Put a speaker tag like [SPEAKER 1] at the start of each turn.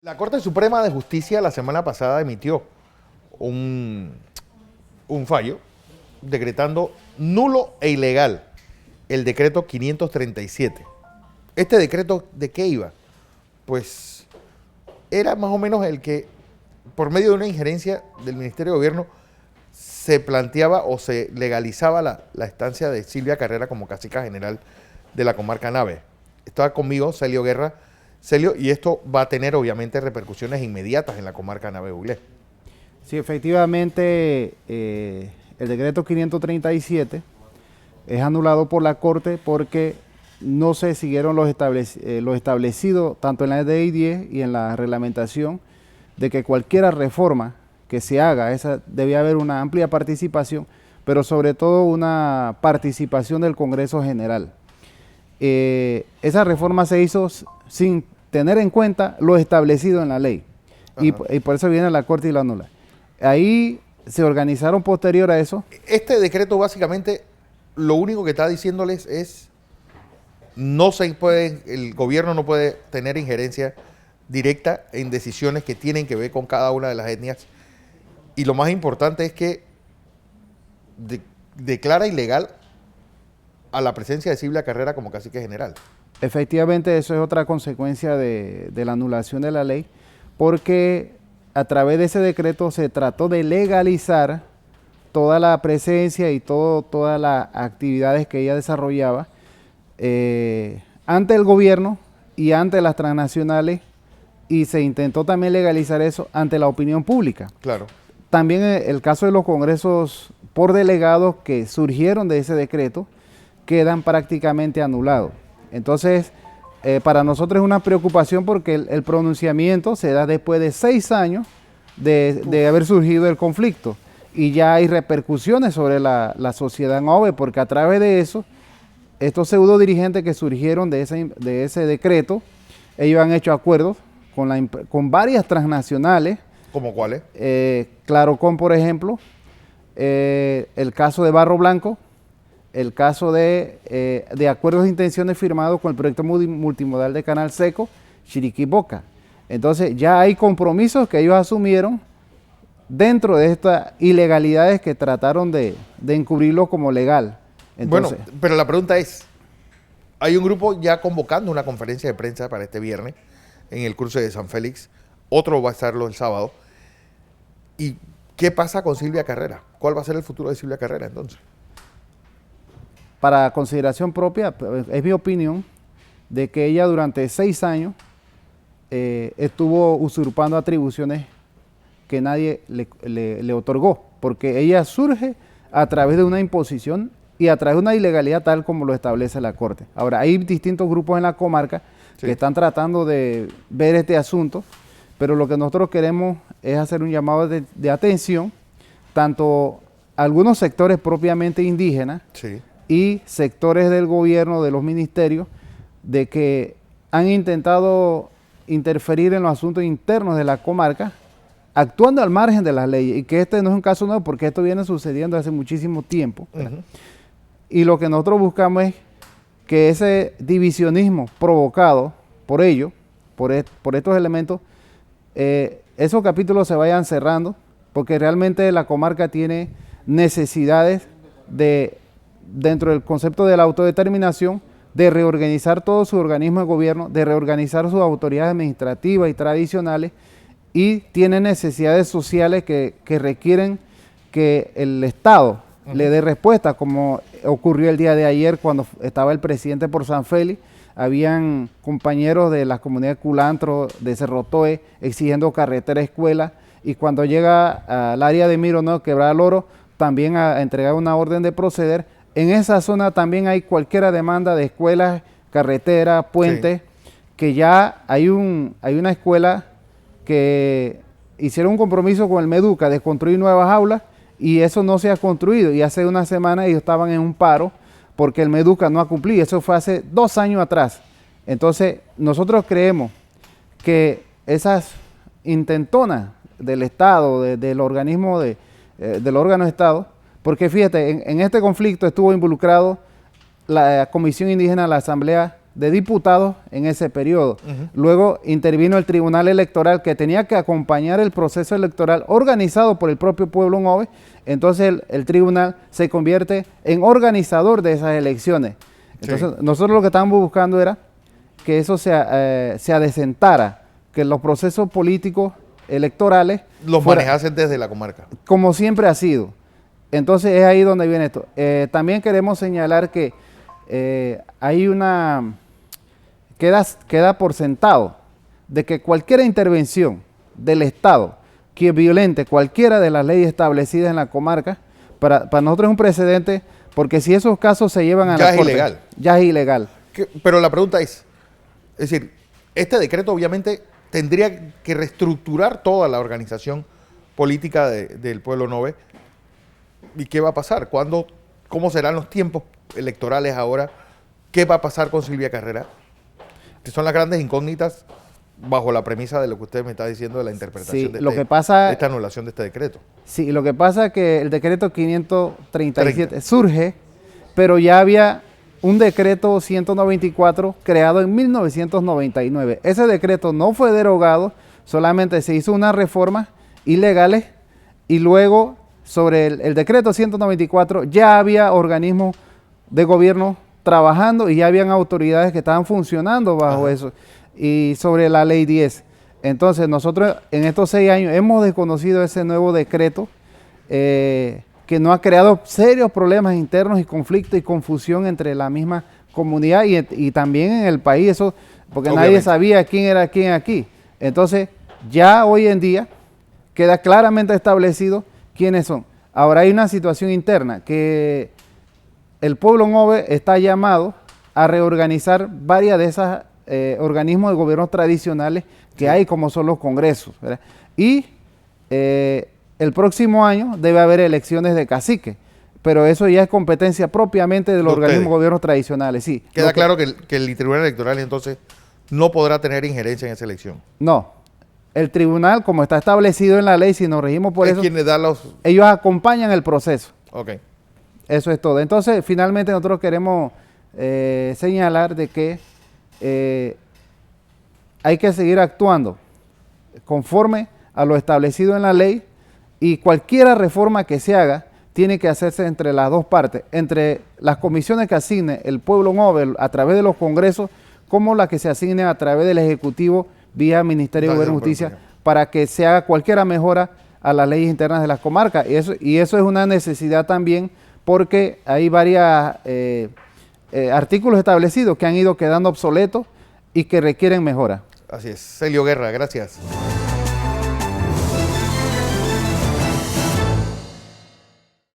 [SPEAKER 1] La Corte Suprema de Justicia la semana pasada emitió un, un fallo decretando nulo e ilegal el decreto 537. ¿Este decreto de qué iba? Pues era más o menos el que, por medio de una injerencia del Ministerio de Gobierno, se planteaba o se legalizaba la estancia de Silvia Carrera como cacica general de la comarca Nave. Estaba conmigo Celio Guerra. Celio, y esto va a tener obviamente repercusiones inmediatas en la comarca Nave Buglé.
[SPEAKER 2] Sí, efectivamente, el decreto 537 es anulado por la Corte porque no se siguieron los establecido tanto en la ley 10 y en la reglamentación de que cualquier reforma que se haga, debía haber una amplia participación, pero sobre todo una participación del Congreso General. Esa reforma se hizo sin tener en cuenta lo establecido en la ley. Y por eso viene la Corte y la anula. Ahí se organizaron posterior a eso.
[SPEAKER 1] Este decreto básicamente lo único que está diciéndoles es no se puede, el gobierno no puede tener injerencia directa en decisiones que tienen que ver con cada una de las etnias. Y lo más importante es que declara ilegal a la presencia de Silvia Carrera como cacique general.
[SPEAKER 2] Efectivamente, eso es otra consecuencia de la anulación de la ley, porque a través de ese decreto se trató de legalizar toda la presencia y todas las actividades que ella desarrollaba ante el gobierno y ante las transnacionales, y se intentó también legalizar eso ante la opinión pública.
[SPEAKER 1] Claro.
[SPEAKER 2] También el caso de los congresos por delegados que surgieron de ese decreto quedan prácticamente anulados. Entonces, para nosotros es una preocupación porque el pronunciamiento se da después de 6 años de haber surgido el conflicto, y ya hay repercusiones sobre la sociedad en OVE, porque a través de eso, estos pseudo dirigentes que surgieron de ese decreto, ellos han hecho acuerdos con varias transnacionales.
[SPEAKER 1] ¿Cómo cuáles?
[SPEAKER 2] Clarocom, por ejemplo, el caso de Barro Blanco, el caso de acuerdos de intenciones firmados con el proyecto multimodal de Canal Seco, Chiriquí Boca. Entonces ya hay compromisos que ellos asumieron dentro de estas ilegalidades que trataron de encubrirlo como legal. Entonces,
[SPEAKER 1] bueno, pero la pregunta es, hay un grupo ya convocando una conferencia de prensa para este viernes en el cruce de San Félix, otro va a estarlo el sábado. ¿Y qué pasa con Silvia Carrera? ¿Cuál va a ser el futuro de Silvia Carrera entonces?
[SPEAKER 2] Para consideración propia, es mi opinión de que ella durante 6 años estuvo usurpando atribuciones que nadie le otorgó, porque ella surge a través de una imposición y a través de una ilegalidad tal como lo establece la Corte. Ahora, hay distintos grupos en la comarca que están tratando de ver este asunto, pero lo que nosotros queremos es hacer un llamado de atención, tanto a algunos sectores propiamente indígenas, y sectores del gobierno, de los ministerios, de que han intentado interferir en los asuntos internos de la comarca, actuando al margen de las leyes, y que este no es un caso nuevo, porque esto viene sucediendo hace muchísimo tiempo. Y lo que nosotros buscamos es que ese divisionismo provocado por ello, por estos elementos, esos capítulos se vayan cerrando, porque realmente la comarca tiene necesidades dentro del concepto de la autodeterminación, de reorganizar todo su organismo de gobierno, de reorganizar sus autoridades administrativas y tradicionales, y tiene necesidades sociales que requieren que el Estado le dé respuesta, como ocurrió el día de ayer cuando estaba el presidente por San Félix. Habían compañeros de las comunidades Culantro, de Cerro Toe, exigiendo carretera, escuela, y cuando llega al área de Miro, ¿no?, Quebrada del Oro, también a entregar una orden de proceder. En esa zona también hay cualquier demanda de escuelas, carreteras, puentes, que ya hay una escuela que hicieron un compromiso con el Meduca de construir nuevas aulas, y eso no se ha construido, y hace una semana ellos estaban en un paro porque el Meduca no ha cumplido. Eso fue hace 2 años atrás. Entonces nosotros creemos que esas intentonas del Estado, del organismo, del órgano de Estado, porque fíjate, en este conflicto estuvo involucrado la Comisión Indígena de la Asamblea de diputados en ese periodo. Luego intervino el Tribunal Electoral, que tenía que acompañar el proceso electoral organizado por el propio pueblo Nove. Entonces el tribunal se convierte en organizador de esas elecciones. Entonces nosotros lo que estábamos buscando era que eso se adecentara, que los procesos políticos electorales
[SPEAKER 1] los manejasen desde la comarca.
[SPEAKER 2] Como siempre ha sido. Entonces es ahí donde viene esto. También queremos señalar que hay queda por sentado de que cualquier intervención del Estado que violente cualquiera de las leyes establecidas en la comarca, para nosotros es un precedente, porque si esos casos se llevan a la corte,
[SPEAKER 1] ilegal.
[SPEAKER 2] Ya es ilegal.
[SPEAKER 1] Pero la pregunta es decir, este decreto obviamente tendría que reestructurar toda la organización política del pueblo Nove. ¿Y qué va a pasar? ¿Cómo serán los tiempos electorales ahora? ¿Qué va a pasar con Silvia Carrera? Que son las grandes incógnitas bajo la premisa de lo que usted me está diciendo de la interpretación de esta anulación de este decreto. Sí,
[SPEAKER 2] lo que pasa es que el decreto 537 surge, pero ya había un decreto 194 creado en 1999. Ese decreto no fue derogado, solamente se hizo unas reformas ilegales y luego sobre el decreto 194 ya había organismos de gobierno trabajando y ya habían autoridades que estaban funcionando bajo eso. Y sobre la ley 10. Entonces nosotros en estos 6 años hemos desconocido ese nuevo decreto que nos ha creado serios problemas internos y conflictos y confusión entre la misma comunidad y también en el país, eso porque obviamente nadie sabía quién era quién aquí. Entonces ya hoy en día queda claramente establecido quiénes son. Ahora hay una situación interna que el pueblo Nove está llamado a reorganizar varias de esas organismos de gobiernos tradicionales que hay, como son los congresos, ¿verdad? Y el próximo año debe haber elecciones de cacique, pero eso ya es competencia propiamente de los organismos de gobiernos tradicionales. Sí,
[SPEAKER 1] queda claro que el Tribunal Electoral entonces no podrá tener injerencia en esa elección.
[SPEAKER 2] No, el tribunal, como está establecido en la ley, si nos regimos por eso, ellos acompañan el proceso.
[SPEAKER 1] Ok.
[SPEAKER 2] Eso es todo. Entonces, finalmente nosotros queremos señalar de que hay que seguir actuando conforme a lo establecido en la ley y cualquier reforma que se haga tiene que hacerse entre las dos partes, entre las comisiones que asigne el pueblo Nove a través de los congresos, como las que se asignen a través del Ejecutivo vía Ministerio de Gobierno y Justicia, para que se haga cualquier mejora a las leyes internas de las comarcas. Y eso es una necesidad también porque hay varios artículos establecidos que han ido quedando obsoletos y que requieren mejora.
[SPEAKER 1] Así es. Celio Guerra, gracias.